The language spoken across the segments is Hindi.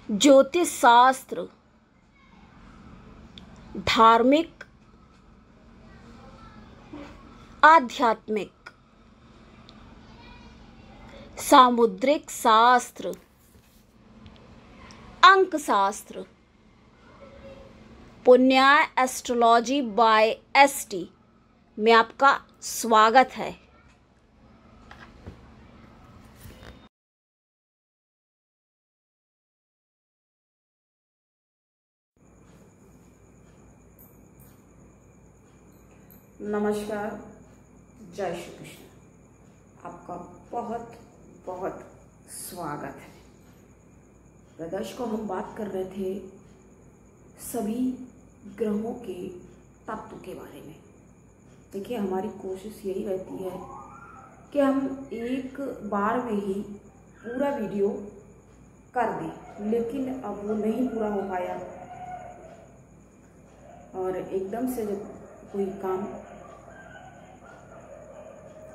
ज्योतिष शास्त्र, धार्मिक, आध्यात्मिक, सामुद्रिक शास्त्र, अंक शास्त्र, पुण्याय एस्ट्रोलॉजी बाय एसटी में आपका स्वागत है। नमस्कार, जय श्री कृष्ण। आपका बहुत बहुत स्वागत है। दर्शकों, हम बात कर रहे थे सभी ग्रहों के तत्व के बारे में। देखिए, हमारी कोशिश यही रहती है कि हम एक बार में ही पूरा वीडियो कर दें, लेकिन अब वो नहीं पूरा हो पाया और एकदम से जब कोई काम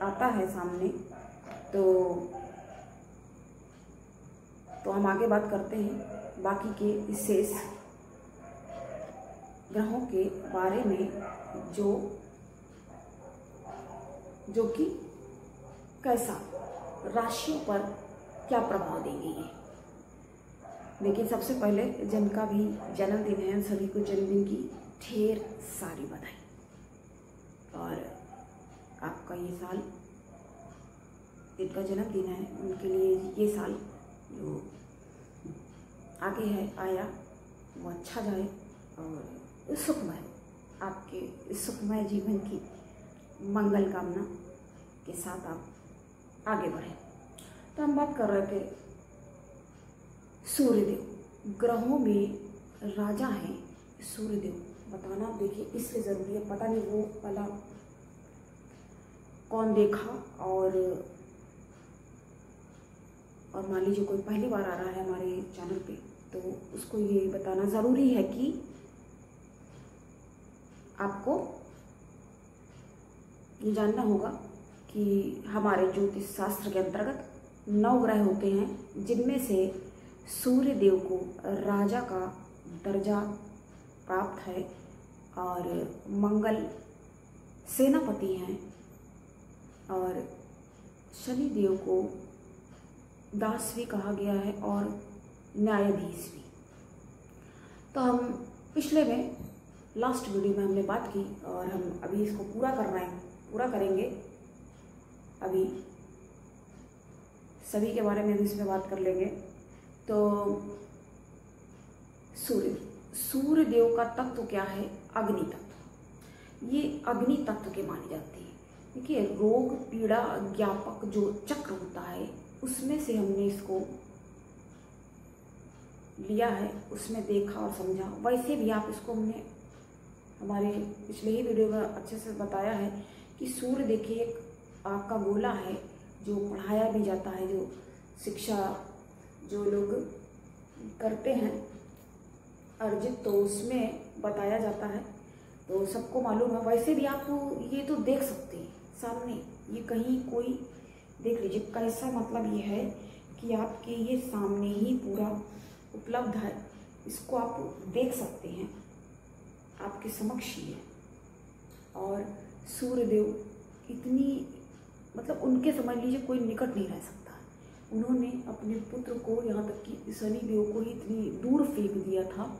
आता है सामने तो हम आगे बात करते हैं बाकी के विशेष ग्रहों के बारे में जो कि कैसा राशियों पर क्या प्रभाव देंगे ये। लेकिन सबसे पहले जिनका भी जन्मदिन है, सभी को जन्मदिन की ढेर सारी बधाई। और आपका ये साल, जिनका जन्मदिन है उनके लिए ये साल जो आगे है आया वो अच्छा जाए और सुखमय, आपके सुखमय जीवन की मंगल कामना के साथ आप आगे बढ़ें। तो हम बात कर रहे थे सूर्यदेव, ग्रहों में राजा हैं सूर्यदेव। बताना देखिए इसलिए ज़रूरी है, पता नहीं वो वाला कौन देखा और मान लीजिए कोई पहली बार आ रहा है हमारे चैनल पे, तो उसको ये बताना ज़रूरी है कि आपको ये जानना होगा कि हमारे ज्योतिष शास्त्र के अंतर्गत 9 ग्रह होते हैं, जिनमें से सूर्यदेव को राजा का दर्जा प्राप्त है और मंगल सेनापति हैं और शनि देव को दास भी कहा गया है और न्यायाधीश भी। तो हम पिछले में लास्ट वीडियो में हमने बात की और हम अभी इसको पूरा करेंगे। अभी सभी के बारे में हम इसमें बात कर लेंगे। तो सूर्यदेव का तत्व क्या है? अग्नि तत्व। ये अग्नि तत्व के माने जाते हैं। देखिए, रोग पीड़ा ज्ञापक जो चक्र होता है उसमें से हमने इसको लिया है, उसमें देखा और समझा। वैसे भी आप इसको हमने हमारे पिछले ही वीडियो में अच्छे से बताया है कि सूर्य देखिए एक आग का गोला है जो पढ़ाया भी जाता है, जो शिक्षा जो लोग करते हैं अर्जित, तो उसमें बताया जाता है, तो सबको मालूम है। वैसे भी आप ये तो देख सकते हैं सामने, ये कहीं कोई देख लीजिए। कैसा मतलब ये है कि आपके ये सामने ही पूरा उपलब्ध है, इसको आप देख सकते हैं, आपके समक्ष ही है। और सूर्यदेव इतनी मतलब उनके समझ लीजिए कोई निकट नहीं रह सकता। उन्होंने अपने पुत्र को, यहाँ तक कि शनि देव को ही इतनी दूर फेंक दिया था।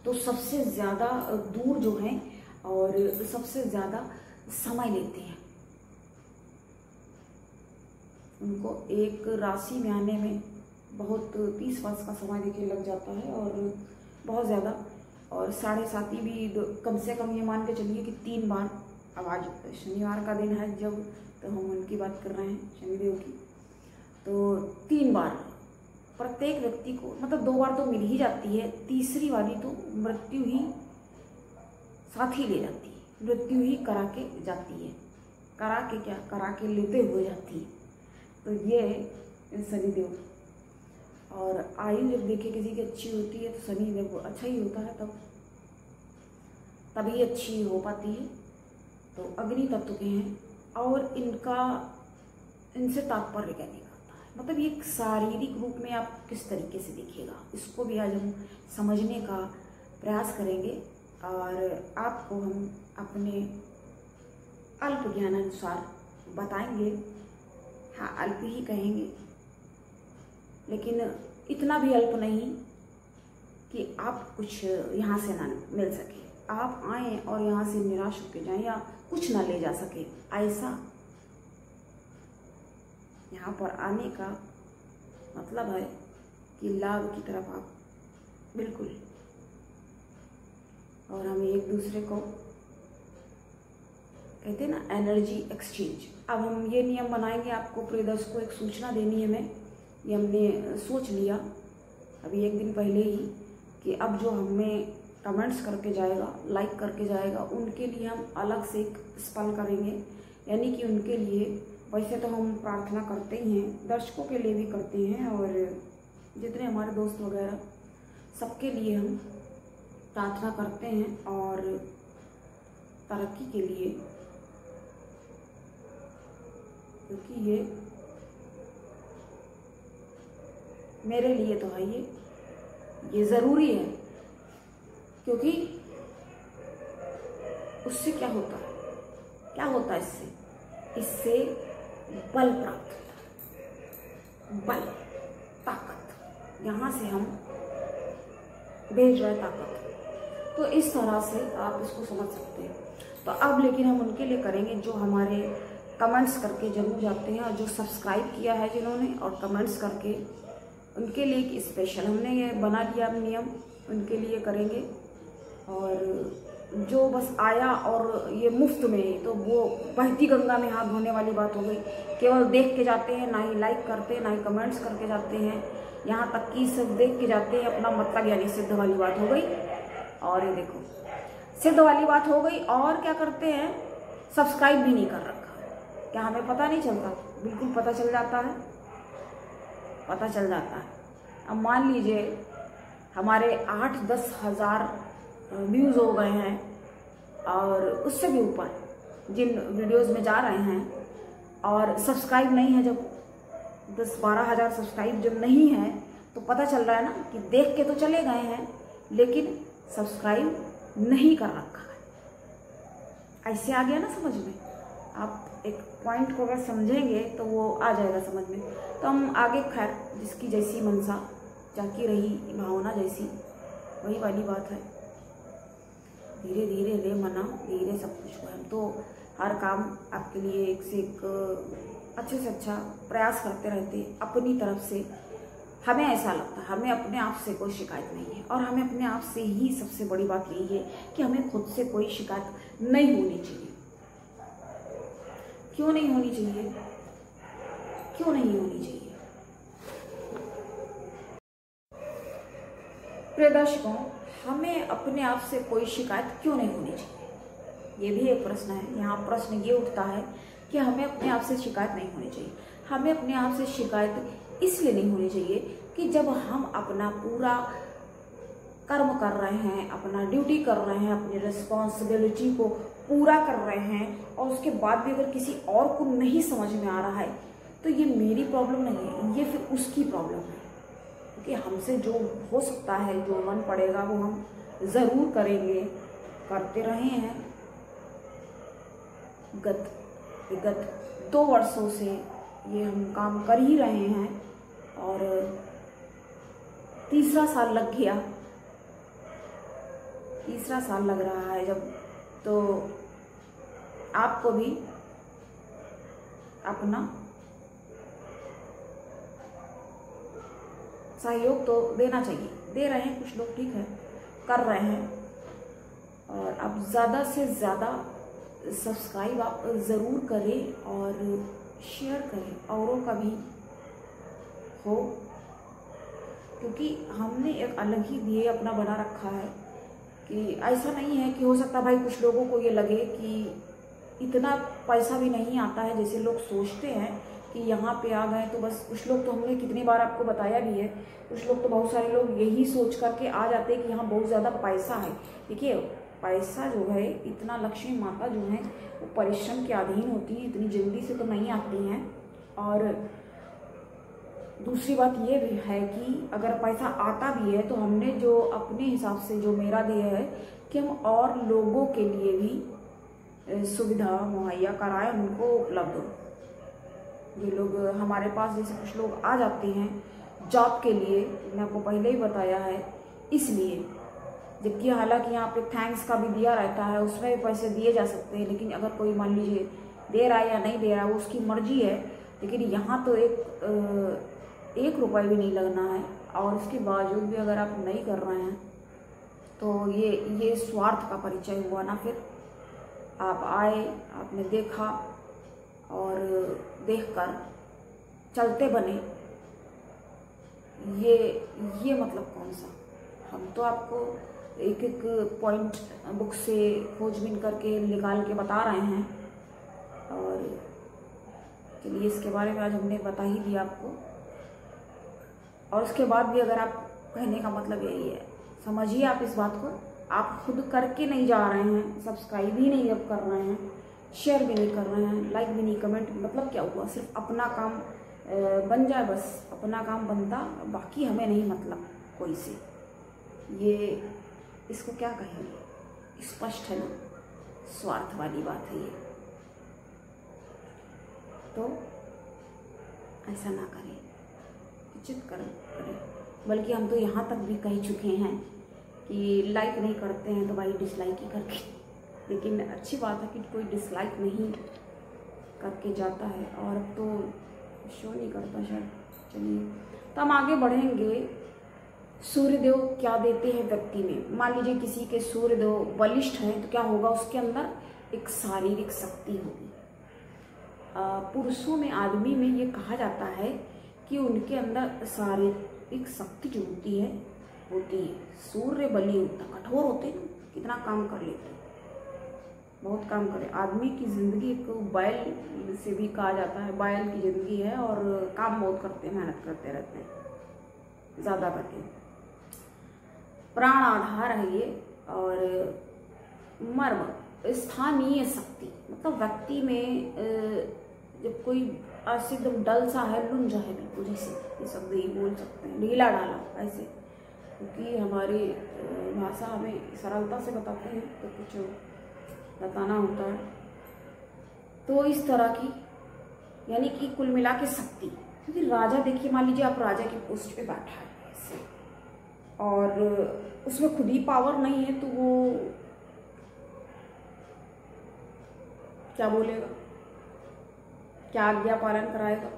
तो सबसे ज़्यादा दूर जो हैं और सबसे ज़्यादा समय लेते हैं, उनको एक राशि में आने में बहुत 30 वर्ष का समय देखिए लग जाता है और बहुत ज़्यादा। और 7.5 भी कम से कम ये मान के चलिए कि 3 बार। अब आज शनिवार का दिन है जब, तो हम उनकी बात कर रहे हैं शनिदेव की, तो 3 बार प्रत्येक व्यक्ति को, मतलब 2 बार तो मिल ही जाती है, तीसरी वाली तो मृत्यु ही साथ ही ले जाती है, मृत्यु ही करा के जाती है। करा के लेते हुए जाती है। तो ये शनिदेव। और आयु जब देखिए किसी की अच्छी होती है तो शनिदेव अच्छा ही होता है, तभी अच्छी हो पाती है। तो अग्नि तत्व के हैं और इनसे तात्पर्य क्या निकलता है? मतलब ये एक शारीरिक रूप में आप किस तरीके से दिखेगा, इसको भी आज हम समझने का प्रयास करेंगे और आपको हम अपने अल्प ज्ञान अनुसार बताएंगे। हाँ, अल्प ही कहेंगे, लेकिन इतना भी अल्प नहीं कि आप कुछ यहाँ से ना मिल सके, आप आए और यहाँ से निराश होके जाएं या कुछ ना ले जा सके, ऐसा। यहाँ पर आने का मतलब है कि लाभ की तरफ आप बिल्कुल, और हमें एक दूसरे को कहते हैं ना एनर्जी एक्सचेंज। अब हम ये नियम बनाएंगे, आपको प्रिय दर्शकों को एक सूचना देनी है हमें, ये हमने सोच लिया अभी एक दिन पहले ही कि अब जो हमें कमेंट्स करके जाएगा, लाइक करके जाएगा, उनके लिए हम अलग से एक स्पेल करेंगे। यानी कि उनके लिए, वैसे तो हम प्रार्थना करते ही हैं, दर्शकों के लिए भी करते हैं और जितने हमारे दोस्त वगैरह सबके लिए हम प्रार्थना करते हैं और तरक्की के लिए, क्योंकि ये मेरे लिए तो है, ये ज़रूरी है। क्योंकि उससे क्या होता है, इससे बल प्राप्त होता है, बल, ताकत, यहाँ से हम भेज रहे ताकत। तो इस तरह से आप इसको समझ सकते हैं। तो अब लेकिन हम उनके लिए करेंगे जो हमारे कमेंट्स करके जरूर जाते हैं और जो सब्सक्राइब किया है जिन्होंने और कमेंट्स करके, उनके लिए एक स्पेशल हमने ये बना दिया नियम, उनके लिए करेंगे। और जो बस आया और ये मुफ्त में, तो वो बहती गंगा में हाथ धोने वाली बात हो गई। केवल देख के जाते हैं, ना ही लाइक करते हैं, ना ही कमेंट्स करके जाते हैं, यहाँ तक कि सिर्फ देख के जाते हैं, अपना मतलब यानी सिद्ध वाली बात हो गई। और ये देखो सिद्ध वाली बात हो गई। और क्या करते हैं, सब्सक्राइब भी नहीं कर रखा। क्या हमें पता नहीं चलता? बिल्कुल पता चल जाता है, पता चल जाता है। अब मान लीजिए हमारे 8-10 हज़ार व्यूज़ हो गए हैं और उससे भी ऊपर जिन वीडियोस में जा रहे हैं, और सब्सक्राइब नहीं है, जब 10-12 हज़ार सब्सक्राइब जब नहीं है तो पता चल रहा है ना कि देख के तो चले गए हैं लेकिन सब्सक्राइब नहीं कर रखा है। ऐसे आ गया ना समझ में? आप एक पॉइंट को अगर समझेंगे तो वो आ जाएगा समझ में। तो हम आगे, खैर जिसकी जैसी मनसा, जाकी रही भावना जैसी, वही वाली बात है। धीरे धीरे रे मना, धीरे सब कुछ हुआ। हम तो हर काम आपके लिए एक से एक अच्छे से अच्छा प्रयास करते रहते अपनी तरफ से। हमें ऐसा लगता है हमें अपने आप से कोई शिकायत नहीं है, और हमें अपने आप से ही सबसे बड़ी बात यही है कि हमें खुद से कोई शिकायत नहीं होनी चाहिए। क्यों नहीं होनी चाहिए? क्यों नहीं होनी चाहिए? प्रिय दर्शकों, हमें अपने आप से कोई शिकायत क्यों नहीं होनी चाहिए, ये भी एक प्रश्न है। यहाँ प्रश्न ये उठता है कि हमें अपने आप से शिकायत नहीं होनी चाहिए। हमें अपने आप से शिकायत इसलिए नहीं होनी चाहिए कि जब हम अपना पूरा कर्म कर रहे हैं, अपना ड्यूटी कर रहे हैं, अपनी रिस्पॉन्सिबिलिटी को पूरा कर रहे हैं, और उसके बाद भी अगर किसी और को नहीं समझ में आ रहा है, तो ये मेरी प्रॉब्लम नहीं है, ये फिर उसकी प्रॉब्लम है। क्योंकि हमसे जो हो सकता है, जो मन पड़ेगा, वो हम ज़रूर करेंगे, करते रहे हैं। गत 2 वर्षों से ये हम काम कर ही रहे हैं और तीसरा साल लग गया, तीसरा साल लग रहा है जब। तो आपको भी अपना सहयोग तो देना चाहिए। दे रहे हैं कुछ लोग, ठीक है, कर रहे हैं। और अब ज़्यादा से ज़्यादा सब्सक्राइब आप ज़रूर करें और शेयर करें, औरों का भी हो, क्योंकि हमने एक अलग ही ध्येय अपना बना रखा है कि ऐसा नहीं है कि हो सकता भाई कुछ लोगों को ये लगे कि इतना पैसा भी नहीं आता है जैसे लोग सोचते हैं कि यहाँ पे आ गए तो बस। कुछ लोग तो हमने कितनी बार आपको बताया भी है, कुछ लोग तो बहुत सारे लोग यही सोच करके आ जाते हैं कि यहाँ बहुत ज़्यादा पैसा है। देखिए, पैसा जो है, इतना लक्ष्मी माता जो है वो परिश्रम के अधीन होती है, इतनी जल्दी से तो नहीं आती हैं। और दूसरी बात ये भी है कि अगर पैसा आता भी है तो हमने जो अपने हिसाब से जो मेरा ध्येय है कि हम और लोगों के लिए भी सुविधा मुहैया कराएं, उनको उपलब्ध हो। ये लोग हमारे पास जैसे कुछ लोग आ जाते हैं जॉब के लिए, मैंने आपको पहले ही बताया है, इसलिए, जबकि हालांकि यहाँ पे थैंक्स का भी दिया रहता है, उसमें भी पैसे दिए जा सकते हैं, लेकिन अगर कोई मान लीजिए दे रहा है या नहीं दे रहा है वो उसकी मर्जी है। लेकिन यहाँ तो एक रुपये भी नहीं लगना है, और उसके बावजूद भी अगर आप नहीं कर रहे हैं तो ये स्वार्थ का परिचय हुआ ना। फिर आप आए, आपने देखा और देखकर चलते बने, ये मतलब कौन सा। हम तो आपको एक एक पॉइंट बुक से खोजबीन करके निकाल के बता रहे हैं, और चलिए इसके बारे में आज हमने बता ही दिया आपको। और उसके बाद भी अगर आप, कहने का मतलब यही है, समझिए आप इस बात को, आप खुद करके नहीं जा रहे हैं, सब्सक्राइब ही नहीं अब कर रहे हैं, शेयर भी नहीं कर रहे हैं, लाइक भी नहीं, कमेंट, मतलब क्या हुआ, सिर्फ अपना काम बन जाए, बस अपना काम बनता, बाकी हमें नहीं मतलब कोई से। ये इसको क्या कहेंगे, स्पष्ट है ना, स्वार्थ वाली बात है ये। तो ऐसा ना करें, उचित करें। बल्कि हम तो यहाँ तक भी कह चुके हैं कि लाइक नहीं करते हैं तो भाई डिसलाइक ही करके, लेकिन अच्छी बात है कि कोई डिसलाइक नहीं करके जाता है, और अब तो शो नहीं करता शायद। चलिए तो हम आगे बढ़ेंगे। सूर्यदेव क्या देते हैं व्यक्ति में। मान लीजिए किसी के सूर्यदेव बलिष्ठ हैं तो क्या होगा, उसके अंदर एक शारीरिक शक्ति होगी। पुरुषों में, आदमी में ये कहा जाता है कि उनके अंदर शारीरिक शक्ति जो होती है सूर्य बली होता, कठोर होते हैं, कितना काम कर लेते हैं, बहुत काम करे। आदमी की जिंदगी को बैल से भी कहा जाता है, बैल की जिंदगी है, और काम बहुत करते हैं, मेहनत करते रहते हैं ज़्यादा करके। प्राण आधार है ये। और मर्म, स्थानीय शक्ति, मतलब व्यक्ति में जब कोई एकदम डल सा है, लुंजा है बिल्कुल, जैसे ये शब्द ही बोल सकते हैं, ढीला डाला ऐसे, क्योंकि हमारी भाषा हमें सरलता से बताते हैं तो कुछ बताना होता है। तो इस तरह की, यानी कि कुल मिला के शक्ति। क्योंकि राजा, देखिए मान लीजिए आप राजा की पोस्ट पे बैठा है ऐसे, और उसमें खुद ही पावर नहीं है, तो वो क्या बोलेगा, क्या आज्ञा पालन कराएगा,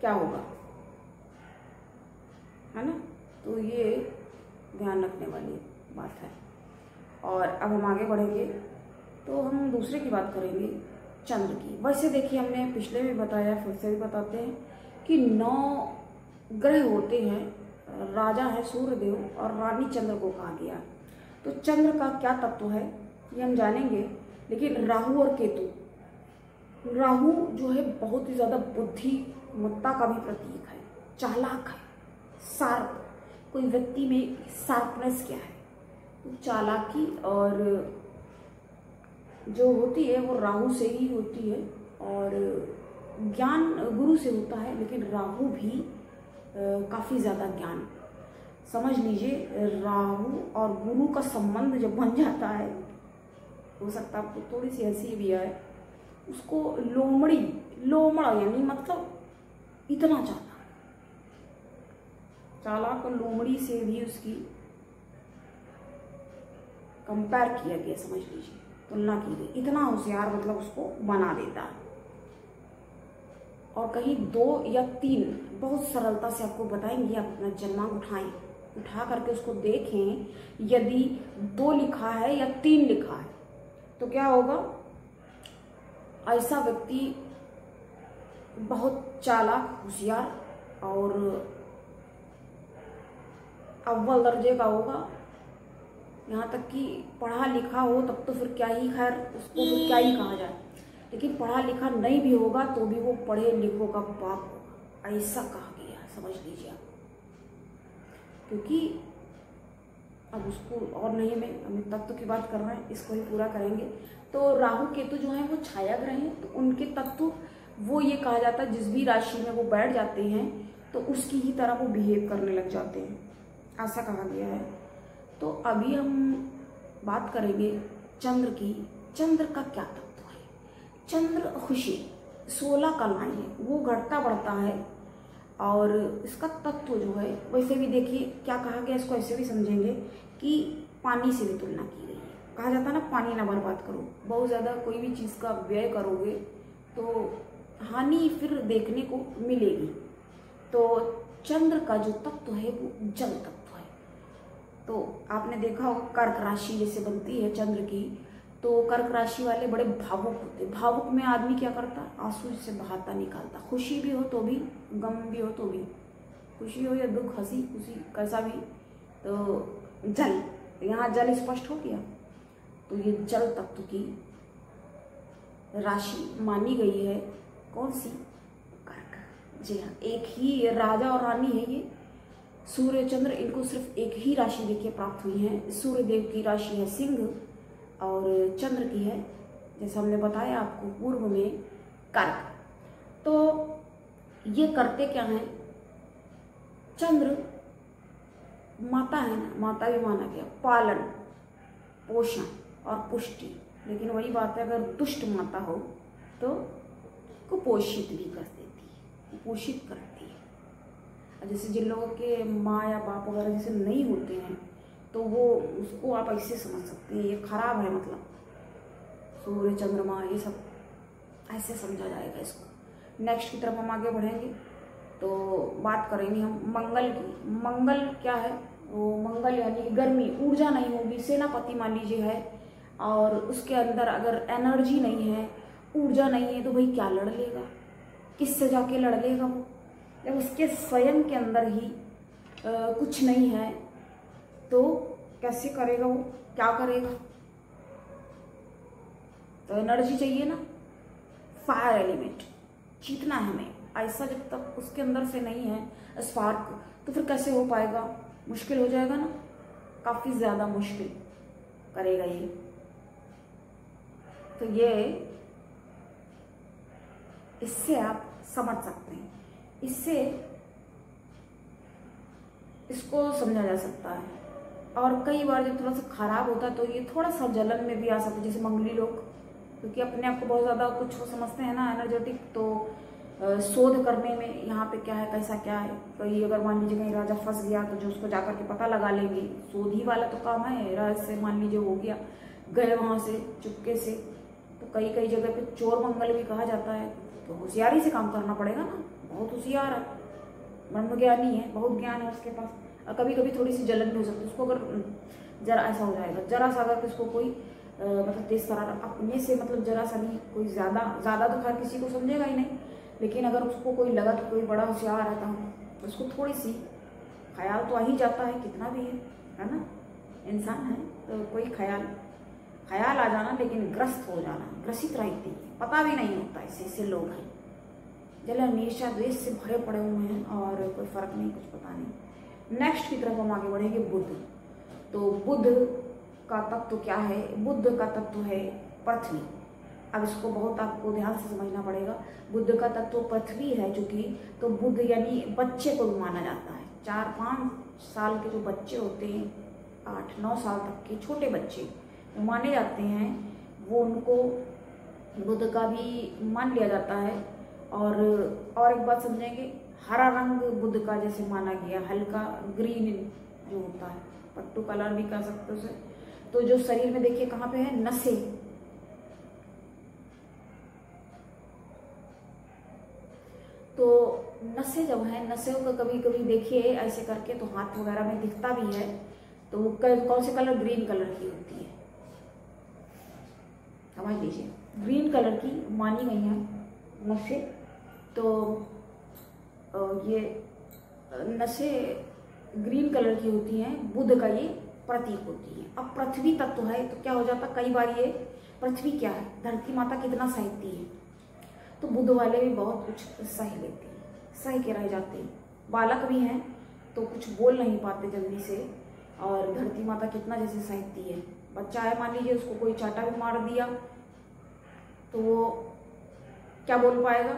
क्या होगा, है ना। तो ये ध्यान रखने वाली बात है। और अब हम आगे बढ़ेंगे तो हम दूसरे की बात करेंगे, चंद्र की। वैसे देखिए हमने पिछले भी बताया, फिर से भी बताते हैं कि 9 ग्रह होते हैं, राजा है सूर्यदेव और रानी चंद्र को कहा गया। तो चंद्र का क्या तत्व है ये हम जानेंगे। लेकिन राहु और केतु, राहु जो है बहुत ही ज़्यादा बुद्धिमत्ता का भी प्रतीक है, चालाक है, शार्प। कोई व्यक्ति में शार्पनेस क्या है, तो चालाकी और जो होती है वो राहु से ही होती है, और ज्ञान गुरु से होता है। लेकिन राहु भी काफ़ी ज़्यादा ज्ञान, समझ लीजिए राहु और गुरु का संबंध जब बन जाता है, हो सकता है आपको थोड़ी सी हंसी भी आए, उसको लोमड़ा यानी मतलब इतना चालाक और लोमड़ी से भी उसकी कंपेयर किया गया, समझ लीजिए तुलना की गई, इतना होशियार मतलब उसको बना देता है। और कहीं 2 या 3 बहुत सरलता से आपको बताएंगे, आप अपना जन्मांक उठा करके उसको देखें, यदि 2 लिखा है या 3 लिखा है तो क्या होगा, ऐसा व्यक्ति बहुत चालाक, होशियार और अव्वल दर्जे का होगा। यहाँ तक कि पढ़ा लिखा हो तब तो फिर क्या ही, खैर उसको फिर क्या ही कहा जाए, लेकिन पढ़ा लिखा नहीं भी होगा तो भी वो पढ़े लिखों का बाप होगा, ऐसा कहा गया, समझ लीजिए आप। क्योंकि अब उसको और नहीं, हमें तत्व की बात कर रहे हैं, इसको ही पूरा करेंगे। तो राहु केतु जो है वो छाया ग्रह हैं, तो उनके तत्व वो ये कहा जाता है जिस भी राशि में वो बैठ जाते हैं तो उसकी ही तरह वो बिहेव करने लग जाते हैं, ऐसा कहा गया है। तो अभी हम बात करेंगे चंद्र की। चंद्र का क्या तत्व है? चंद्र खुशी 16 कलाएं हैं, वो घटता बढ़ता है। और इसका तत्व जो है, वैसे भी देखिए क्या कहा गया, इसको ऐसे भी समझेंगे कि पानी से भी तुलना की गई है। कहा जाता है ना, पानी ना बर्बाद करो। बहुत ज़्यादा कोई भी चीज़ का व्यय करोगे तो हानि फिर देखने को मिलेगी। तो चंद्र का जो तत्व है वो जल तत्व है। तो आपने देखा होगा कर्क राशि जैसे बनती है चंद्र की, तो कर्क राशि वाले बड़े भावुक होते। भावुक में आदमी क्या करता? आंसू से बहाता निकालता। खुशी भी हो तो भी, गम भी हो तो भी, खुशी हो या दुख, हंसी खुशी कैसा भी, तो जल, यहाँ जल स्पष्ट हो गया। तो ये जल तत्व की राशि मानी गई है। कौन सी? कर्क। जी हाँ, एक ही राजा और रानी है ये, सूर्य चंद्र, इनको सिर्फ एक ही राशि देखिए प्राप्त हुई है। सूर्य देव की राशि है सिंह और चंद्र की है, जैसे हमने बताया आपको पूर्व में, कर्क। तो ये करते क्या हैं? चंद्र माता है ना, माता भी माना गया, पालन पोषण और पुष्टि। लेकिन वही बात है, अगर दुष्ट माता हो तो कुपोषित भी कर देती है, कुपोषित करती है। जैसे जिन लोगों के माँ या बाप वगैरह जैसे नहीं होते हैं तो वो उसको आप ऐसे समझ सकते हैं, ये खराब है, मतलब सूर्य चंद्रमा ये सब ऐसे समझा जाएगा इसको। नेक्स्ट की तरफ हम आगे बढ़ेंगे तो बात करेंगे हम मंगल की। मंगल क्या है? वो मंगल यानी कि गर्मी, ऊर्जा नहीं होगी। सेनापति मान लीजिए है और उसके अंदर अगर एनर्जी नहीं है, ऊर्जा नहीं है, तो भाई क्या लड़ लेगा? किससे जाके लड़ लेगा वो? जब उसके स्वयं के अंदर ही कुछ नहीं है तो कैसे करेगा वो? क्या करेगा? तो एनर्जी चाहिए ना, फायर एलिमेंट जीतना है हमें। ऐसा जब तक उसके अंदर से नहीं है स्पार्क, तो फिर कैसे हो पाएगा? मुश्किल हो जाएगा ना, काफी ज्यादा मुश्किल करेगा ये। तो ये इससे आप समझ सकते हैं, इससे इसको समझा जा सकता है। और कई बार जब थोड़ा सा खराब होता है तो ये थोड़ा सा जलन में भी आ सकता है, जैसे मंगली लोग, क्योंकि अपने आप को बहुत ज़्यादा कुछ वो समझते हैं ना एनर्जेटिक, तो शोध करने में यहाँ पे क्या है, कैसा क्या है। कोई अगर मान लीजिए कहीं राजा फंस गया तो जो उसको जाकर के पता लगा लेंगे, शोध ही वाला तो काम है। रहस्य मान लीजिए हो गया, गए वहाँ से चुपके से, तो कई कई जगह पे चोर मंगल भी कहा जाता है। तो होशियारी से काम करना पड़ेगा ना, बहुत होशियार है, ब्रह्मज्ञानी है, बहुत ज्ञान है उसके पास। और कभी कभी थोड़ी सी जलन भी हो सकती है उसको, अगर जरा ऐसा हो जाएगा, जरा सा अगर उसको कोई मतलब तेज शरारत अपने से, मतलब जरा सा नहीं, कोई ज़्यादा तो खैर किसी को समझेगा ही नहीं, लेकिन अगर उसको कोई लगा कि कोई बड़ा होशियार रहता हूँ, उसको थोड़ी सी ख्याल तो आ ही जाता है, कितना भी है ना, इंसान है तो कोई ख्याल आ जाना, लेकिन ग्रस्त हो जाना, ग्रसित रहती है, पता भी नहीं होता। ऐसे लोग हैं जलन ईर्ष्या द्वेष से भरे पड़े हुए हैं और कोई फर्क नहीं, कुछ पता नहीं। नेक्स्ट की तरफ हम आगे बढ़ेंगे, बुध। तो बुध का तत्व क्या है? बुध का तत्व है पृथ्वी। अब इसको बहुत आपको ध्यान से समझना पड़ेगा। बुध का तत्व पृथ्वी है चूंकि, तो बुध यानी बच्चे को भी माना जाता है। 4-5 साल के जो बच्चे होते हैं, 8-9 साल तक के छोटे बच्चे वो माने जाते हैं, वो उनको बुध का भी मान लिया जाता है। और एक बात समझेंगे, हरा रंग बुध का जैसे माना गया, हल्का ग्रीन जो होता है, पट्टू कलर भी कह सकते हो उसे। तो जो शरीर में देखिए कहाँ पे है, नसें, तो नसें जब है, नसें का कभी कभी देखिए ऐसे करके तो हाथ वगैरह में दिखता भी है, तो वो कौन से कलर? ग्रीन कलर की होती है, समझ लीजिए, ग्रीन कलर की मानी गई है नसें। तो ये नसें ग्रीन कलर की होती हैं, बुध का ये प्रतीक होती है। अब पृथ्वी तत्व है तो क्या हो जाता, कई बार ये पृथ्वी क्या है, धरती माता कितना सहती है, तो बुध वाले भी बहुत कुछ सह लेते हैं, सह के रह जाते हैं। बालक भी हैं तो कुछ बोल नहीं पाते जल्दी से, और धरती माता कितना जैसे सहती है। बच्चा है मान लीजिए, उसको कोई चाटा भी मार दिया तो वो क्या बोल पाएगा,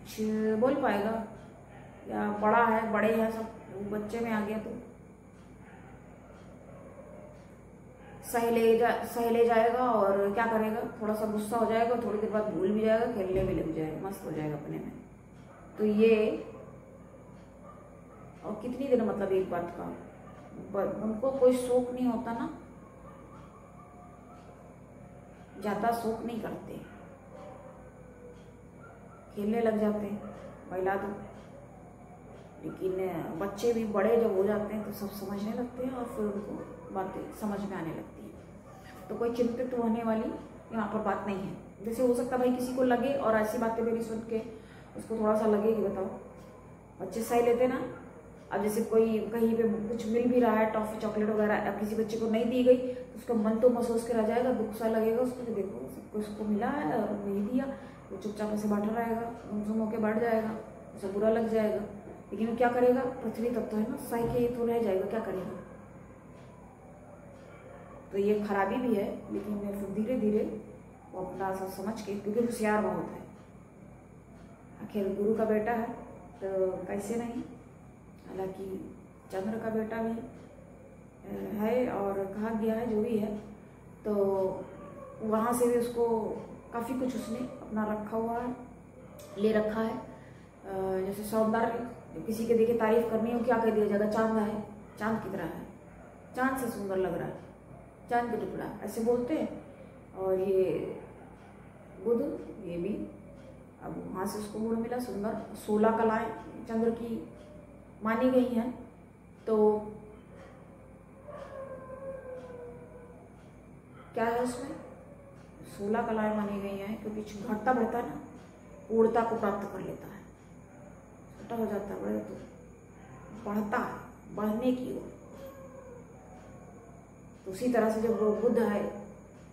कुछ बोल पाएगा, या बड़ा है, बड़े हैं सब, वो बच्चे में आ गया तो सह ले जाएगा और क्या करेगा, थोड़ा सा गुस्सा हो जाएगा, थोड़ी देर बाद भूल भी जाएगा, खेलने भी लग जाएगा, मस्त हो जाएगा अपने में। तो ये और कितनी देर मतलब एक बात का, उनको कोई शौक नहीं होता ना, ज्यादा शौक नहीं करते, खेलने लग जाते हैं, बहला दो। लेकिन बच्चे भी बड़े जब हो जाते हैं तो सब समझने लगते हैं और फिर उनको बातें समझ में आने लगती हैं। तो कोई चिंतित होने वाली यहाँ पर बात नहीं है। जैसे हो सकता भाई किसी को लगे और ऐसी बातें मेरी सुन के उसको थोड़ा सा लगे कि बताओ बच्चे सही लेते ना, अब जैसे कोई कहीं पे कुछ मिल भी रहा है, टॉफी चॉकलेट वगैरह, अब किसी बच्चे को नहीं दी गई तो उसका मन तो महसूस के रह जाएगा, दुख सा लगेगा उसको कि देखो सबको इसको मिला है और नहीं दिया, वो चुपचाप से बैठा रहेगा, गुमसुम होकर बैठ जाएगा, उसे बुरा लग जाएगा। लेकिन क्या करेगा, पृथ्वी तत्व है ना, सह के तो रह जाएगा, क्या करेगा। तो ये खराबी भी है, लेकिन फिर धीरे धीरे वो अपना सब समझ के, क्योंकि होशियार बहुत है, आखिर गुरु का बेटा है तो कैसे नहीं। हालांकि चंद्र का बेटा भी है और कहा गया है जो भी है, तो वहाँ से भी उसको काफ़ी कुछ उसने अपना रखा हुआ है, ले रखा है। जैसे सौंदर्य, किसी के देखे तारीफ करनी हो क्या कह दिया जाएगा, चांद है, चांद की तरह है, चांद से सुंदर लग रहा है, चांद का टुकड़ा, ऐसे बोलते हैं। और ये बुध, ये भी अब वहाँ से उसको गुण मिला सुंदर। 16 कलाएं चंद्र की मानी गई हैं, तो क्या है उसमें 16 कलाएं मानी गई हैं, क्योंकि घटता बढ़ता ना पूर्णता को प्राप्त कर लेता है, छोटा हो जाता है बड़े तो बढ़ता है, बढ़ने की ओर। तो उसी तरह से जब वो बुद्ध है,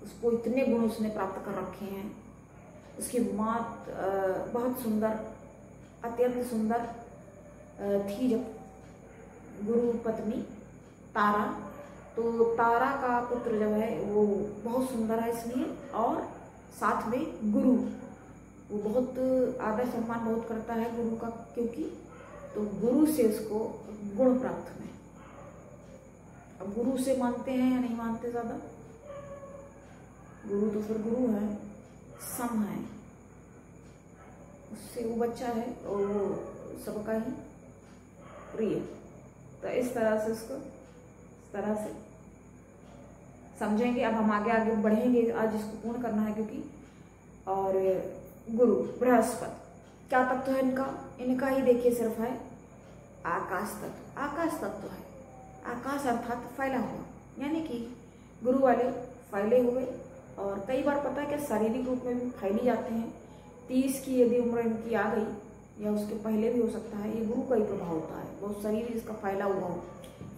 उसको इतने गुण उसने प्राप्त कर रखे हैं। उसकी मात बहुत सुंदर, अत्यंत सुंदर थी जब गुरु पत्नी तारा, तो तारा का पुत्र जब है वो बहुत सुंदर है इसलिए, और साथ में गुरु वो बहुत आदर सम्मान बहुत करता है गुरु का, क्योंकि तो गुरु से उसको गुण प्राप्त हुए। अब गुरु से मानते हैं या नहीं मानते, ज़्यादा गुरु तो फिर गुरु है, सम है, उससे वो बच्चा है और वो सबका ही प्रिय। तो इस तरह से उसको इस तरह से समझेंगे। अब हम आगे आगे बढ़ेंगे, आज इसको पूर्ण करना है क्योंकि। और गुरु बृहस्पति क्या तत्व है इनका, इनका ही देखिए सिर्फ है आकाश तत्व। आकाश तत्व है, आकाश अर्थात फैला हुआ, यानी कि गुरु वाले फैले हुए। और कई बार पता है क्या शारीरिक रूप में भी फैली जाते हैं। 30 की यदि उम्र इनकी आ गई या उसके पहले भी हो सकता है, ये गुरु का ही प्रभाव होता है, बहुत शरीर इसका फैला हुआ हो,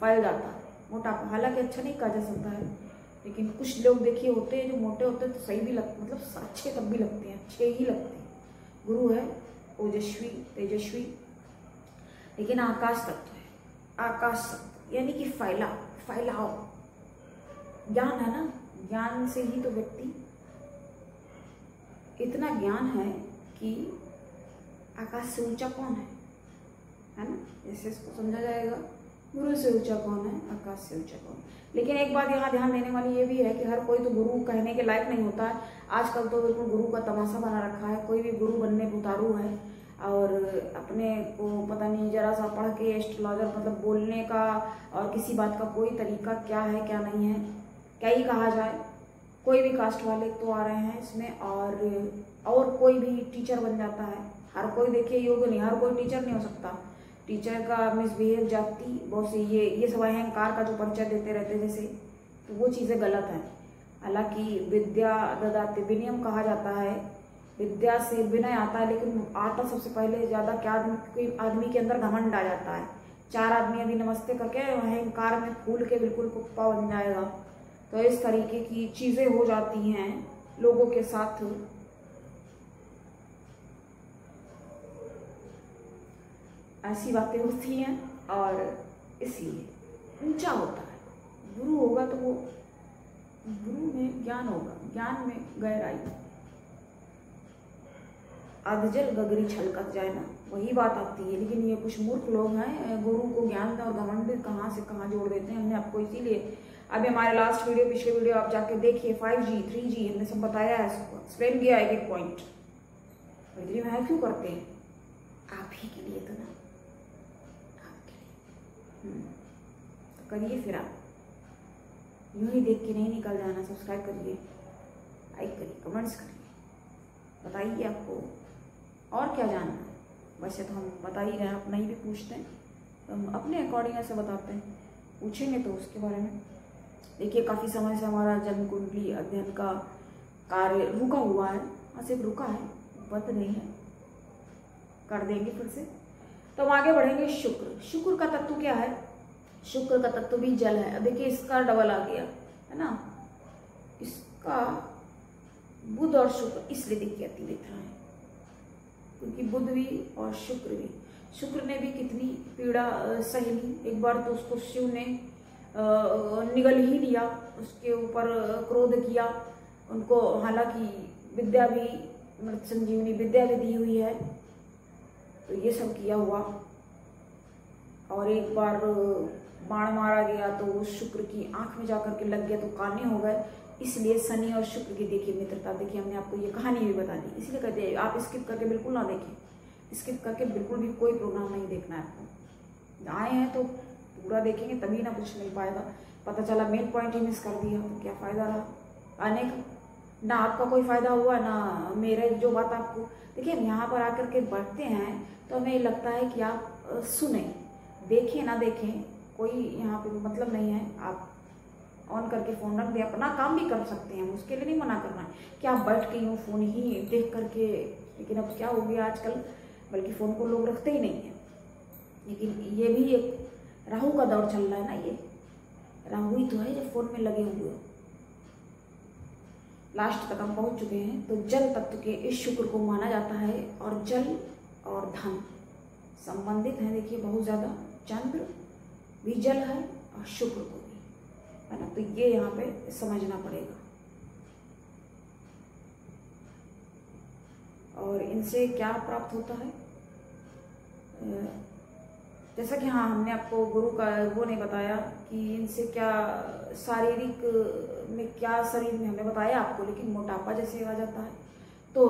फैल जाता है, मोटापा। हालांकि अच्छा नहीं कहा जा सकता है, लेकिन कुछ लोग देखिए होते हैं जो मोटे होते हैं तो सही भी लगते, मतलब अच्छे तब भी लगते हैं, अच्छे ही लगते हैं। गुरु है ओजस्वी, तेजस्वी, लेकिन आकाश तत्व है। आकाश तत्व यानी कि फैलाव, ज्ञान है ना, ज्ञान से ही तो व्यक्ति, इतना ज्ञान है कि आकाश से ऊंचा कौन है ना, जैसे इसको समझा जाएगा। गुरु से ऊंचा कौन है, आकाश से ऊंचा कौन। लेकिन एक बात यहाँ ध्यान देने वाली ये भी है कि हर कोई तो गुरु कहने के लायक नहीं होता है। आजकल तो बिल्कुल गुरु का तमाशा बना रखा है, कोई भी गुरु बनने को उतारू है और अपने को पता नहीं जरा सा पढ़ के एस्ट्रोलॉजर, मतलब बोलने का और किसी बात का कोई तरीका क्या है क्या नहीं है, क्या ही कहा जाए। कोई भी कास्ट वाले तो आ रहे हैं इसमें, और कोई भी टीचर बन जाता है। हर कोई देखिए योग्य नहीं, हर कोई टीचर नहीं हो सकता। टीचर का मिसबिहेव, जाति, बहुत से ये सब अहंकार का जो परिचय देते रहते जैसे, तो वो चीज़ें गलत हैं। हालांकि विद्या ददाति विनयम कहा जाता है, विद्या से विनय आता है, लेकिन आता सबसे पहले ज़्यादा क्या आदमी के अंदर घमंड आ जाता है। 4 आदमी यदि नमस्ते करके अहंकार में फूल के बिल्कुल कुप्पा बन जाएगा, तो इस तरीके की चीज़ें हो जाती हैं लोगों के साथ। ऐसी बातें होती हैं और इसलिए ऊंचा होता है। गुरु होगा तो वो गुरु में ज्ञान होगा, ज्ञान में गहराई। अधजल गगरी छलकत जाए ना, वही बात आती है। लेकिन ये कुछ मूर्ख लोग हैं, गुरु को ज्ञान और घमंड कहाँ से कहाँ जोड़ देते हैं। हमने आपको इसीलिए अभी हमारे लास्ट वीडियो, पिछले वीडियो आप जाके देखिए, 5G 3G हमने सब बताया है, इसको एक्सप्लेन किया एक एक पॉइंट। इतनी मेहनत क्यों करते हैं? आप ही के लिए तो ना, आपके लिए। तो करिए फिर, आप यूं ही देख के नहीं निकल जाना। सब्सक्राइब करिए, लाइक करिए, कमेंट्स करिए, बताइए आपको और क्या जानना है। वैसे तो हम बता ही रहे हैं, आप नहीं भी पूछते हैं तो हम अपने अकॉर्डिंग ऐसे बताते हैं। पूछेंगे तो उसके बारे में। देखिए काफ़ी समय से हमारा जन्म कुंडली अध्ययन का कार्य रुका हुआ है। हाँ, सिर्फ रुका है, बंद नहीं है, कर देंगे फिर से। तो हम आगे बढ़ेंगे। शुक्र, शुक्र का तत्व क्या है? शुक्र का तत्व भी जल है। अब देखिए इसका डबल आ गया है ना, इसका बुध और शुक्र इसलिए देखिए अति दिख रहा है क्योंकि बुध भी और शुक्र भी। शुक्र ने भी कितनी पीड़ा सही ली। एक बार तो उसको शिव ने निगल ही लिया, उसके ऊपर क्रोध किया उनको। हालांकि विद्या भी, मृत संजीवनी विद्या भी दी हुई है, तो ये सब किया हुआ। और एक बार बाण मारा गया तो वो शुक्र की आंख में जाकर के लग गया तो काने हो गए। इसलिए शनि और शुक्र की देखिए मित्रता। देखिए हमने आपको ये कहानी भी बता दी, इसलिए कहते हैं आप स्किप करके बिल्कुल ना देखें। स्किप करके बिल्कुल भी कोई प्रोग्राम नहीं देखना है आपको। आए हैं तो पूरा देखेंगे, तभी ना कुछ मिल पाएगा। पता चला मेन पॉइंट ही मिस कर दिया तो क्या फ़ायदा रहा आने का? ना आपका कोई फ़ायदा हुआ, ना मेरे जो बात आपको। देखिए हम यहाँ पर आकर के बैठते हैं तो हमें लगता है कि आप सुने, देखें ना देखें कोई यहाँ पे मतलब नहीं है। आप ऑन करके फ़ोन रख दिया, अपना काम भी कर सकते हैं, उसके लिए नहीं मना करना है कि आप बैठ के यूँ फ़ोन ही देख करके। लेकिन अब क्या हो गया आजकल, बल्कि फ़ोन को लोग रखते ही नहीं हैं। लेकिन ये भी एक राहु का दौर चल रहा है ना, ये राहु ही तो है जो फ़ोन में लगे हुए हो। लास्ट तक हम पहुँच चुके हैं। तो जल तत्व के इस शुक्र को माना जाता है और जल और धन संबंधित हैं। देखिए बहुत ज़्यादा, चंद्र भी जल है और शुक्र को भी है ना, तो ये यहाँ पे समझना पड़ेगा। और इनसे क्या प्राप्त होता है, जैसा कि हाँ हमने आपको गुरु का वो नहीं बताया कि इनसे क्या शारीरिक में क्या शरीर में हमने बताया आपको। लेकिन मोटापा जैसे आ जाता है तो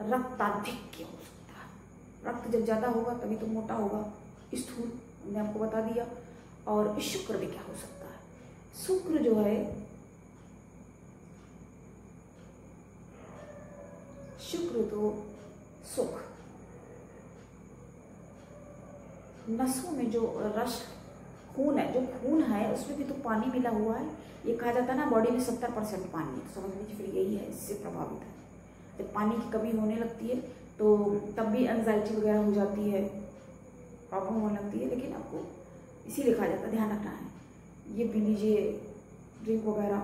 रक्ताधिक्य हो सकता है। रक्त जब ज़्यादा होगा तभी तो मोटा होगा, स्थूल, हमने आपको बता दिया। और शुक्र भी क्या हो सकता है? शुक्र जो है, शुक्र तो सुख, नसों में जो रस खून है, जो खून है उसमें भी तो पानी मिला हुआ है। ये कहा जाता है ना बॉडी में 70% पानी है, तो समझ लीजिए फिर यही है, इससे प्रभावित है। जब पानी की कमी होने लगती है तो तब भी एंजाइटी वगैरह हो जाती है, प्रॉब्लम होने लगती है। लेकिन आपको इसीलिए कहा जाता है ध्यान रखना है, ये पी लीजिए ड्रिंक वगैरह,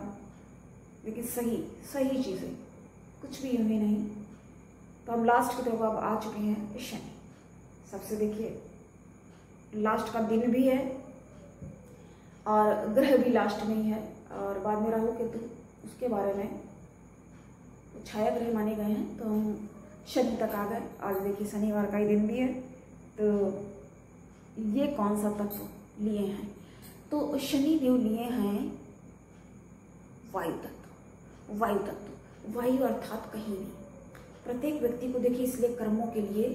लेकिन सही चीज़ें, कुछ भी हमें नहीं। तो हम लास्ट की तरफ अब आ चुके हैं। शनि सबसे देखिए लास्ट का दिन भी है और ग्रह भी लास्ट में ही है। और बाद में राहु केतु, उसके बारे में छाया ग्रह माने गए हैं। तो हम शनि तक आ गए। आज देखिए शनिवार का ही दिन भी है। तो ये कौन सा तत्व लिए हैं? तो शनि देव लिए हैं वायु तत्व। वायु तत्व, वायु अर्थात कहीं भी। प्रत्येक व्यक्ति को देखिए इसलिए कर्मों के लिए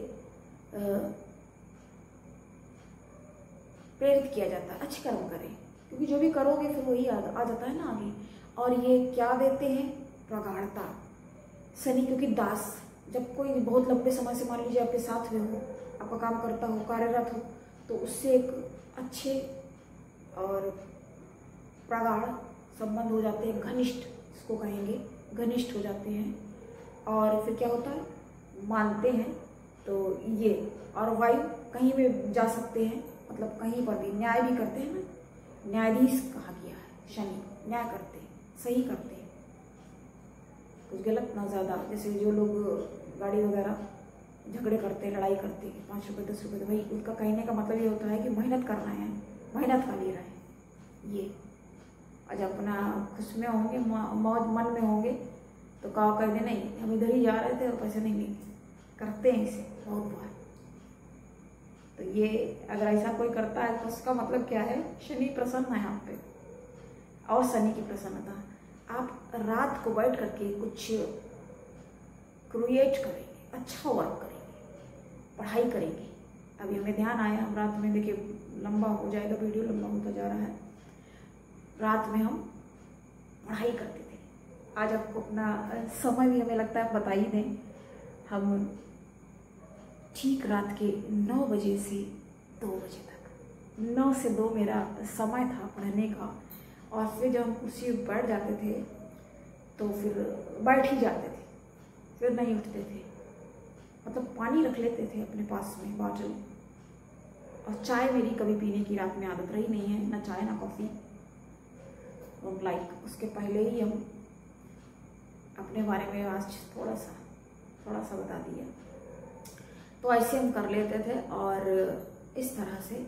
प्रेरित किया जाता है, अच्छे कर्म करें, क्योंकि जो भी करोगे फिर वही आ जाता है ना आगे। और ये क्या देते हैं? प्रगाढ़ता। शनि क्योंकि दास, जब कोई बहुत लंबे समय से मान लीजिए आपके साथ में हो, आपका काम करता हो, कार्यरत हो, तो उससे एक अच्छे और प्रगाढ़ संबंध हो जाते हैं, घनिष्ठ इसको कहेंगे, घनिष्ठ हो जाते हैं। और फिर क्या होता है? मानते हैं। तो ये और वायु कहीं भी जा सकते हैं, मतलब कहीं पर भी न्याय भी करते हैं ना, न्यायाधीश कहा गया है शनि, न्याय करते हैं, सही करते हैं, कुछ गलत ना ज़्यादा। जैसे जो लोग गाड़ी वगैरह झगड़े करते हैं, लड़ाई करते हैं, 5 रुपये 10 रुपये, तो भाई उनका कहने का मतलब ये होता है कि मेहनत कर रहे हैं, मेहनत का ले रहे हैं। ये आज अपना खुश में होंगे, मौज मन में होंगे, तो कहा कह दे नहीं हम इधर ही जा रहे थे और पैसे नहीं लेंगे, करते हैं इसे बहुत बार। तो ये अगर ऐसा कोई करता है तो उसका मतलब क्या है, शनि प्रसन्न है आप पे, और शनि की प्रसन्नता। आप रात को बैठ करके कुछ क्रिएट करेंगे, अच्छा वर्क करेंगे, पढ़ाई करेंगे। अभी हमें ध्यान आया, हम रात में, देखिए लंबा हो जाएगा, वीडियो लंबा होता जा रहा है। रात में हम पढ़ाई करते थे। आज आपको अपना समय भी हमें लगता है बता ही दें। हम ठीक रात के 9 बजे से 2 बजे तक, 9 से 2 मेरा समय था पढ़ने का। और फिर जब हम कुर्सी पर बैठ जाते थे तो फिर बैठ ही जाते थे, फिर नहीं उठते थे। मतलब पानी रख लेते थे अपने पास में बॉटल, और चाय मेरी कभी पीने की रात में आदत रही नहीं है, ना चाय ना कॉफ़ी। और लाइक उसके पहले ही हम अपने बारे में आज थोड़ा सा बता दिया। तो ऐसे हम कर लेते थे, और इस तरह से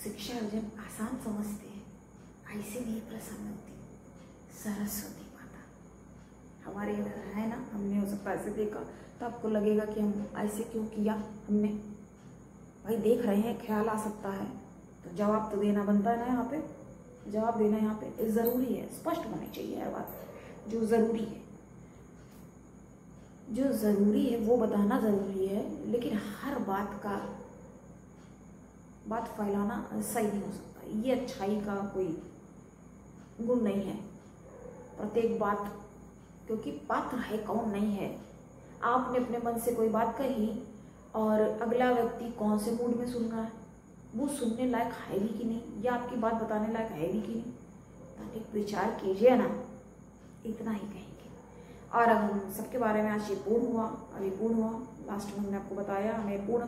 शिक्षा अर्जन आसान समझते हैं। ऐसे नहीं प्रसन्न होती सरस्वती माता हमारे इधर है ना। हमने हो सकता है ऐसे देखा तो आपको लगेगा कि हम ऐसे क्यों किया हमने। भाई देख रहे हैं, ख्याल आ सकता है, तो जवाब तो देना बनता है ना। यहाँ पे जवाब देना यहाँ पे ज़रूरी है, स्पष्ट होनी चाहिए हर बात। जो ज़रूरी है वो बताना ज़रूरी है, लेकिन हर बात फैलाना सही नहीं हो सकता। ये अच्छाई का कोई गुण नहीं है। प्रत्येक बात, क्योंकि पात्र है कौन नहीं है। आपने अपने मन से कोई बात कही और अगला व्यक्ति कौन से मूड में सुन रहा है, वो सुनने लायक है भी कि नहीं, या आपकी बात बताने लायक है भी कि नहीं, ताकि विचार कीजिए ना। इतना ही कहेंगे। और अब हम सबके बारे में आज ये पूर्ण हुआ, अभी पूर्ण हुआ। लास्ट में हमने आपको बताया, हमें पूर्ण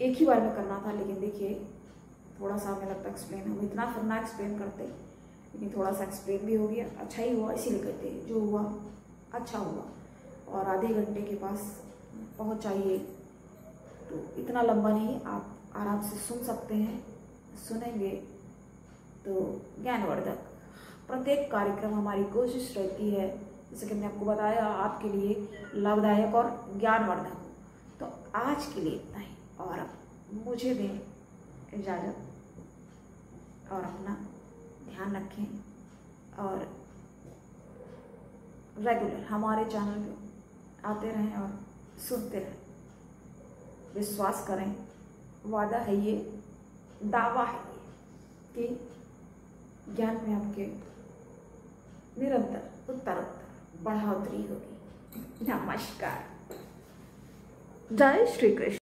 एक ही बार में करना था, लेकिन देखिए थोड़ा सा हमें लगता है एक्सप्लेन, हम इतना फिर ना एक्सप्लेन करते, लेकिन थोड़ा सा एक्सप्लेन भी हो गया। अच्छा ही हुआ, इसीलिए कहते हैं जो हुआ अच्छा हुआ। और आधे घंटे के पास पहुँच जाइए, तो इतना लंबा नहीं, आप आराम से सुन सकते हैं। सुनेंगे तो ज्ञानवर्धक प्रत्येक कार्यक्रम हमारी कोशिश रहती है, जैसे कि मैंने आपको बताया, आपके लिए लाभदायक और ज्ञानवर्धक। तो आज के लिए इतना ही, और अब मुझे दें इजाज़त, और अपना ध्यान रखें, और रेगुलर हमारे चैनल पे आते रहें और सुनते रहें। विश्वास करें, वादा है ये, दावा है ये, कि ज्ञान में आपके निरंतर उत्तरोत्तर बढ़ोतरी होगी। नमस्कार, जय श्री कृष्ण।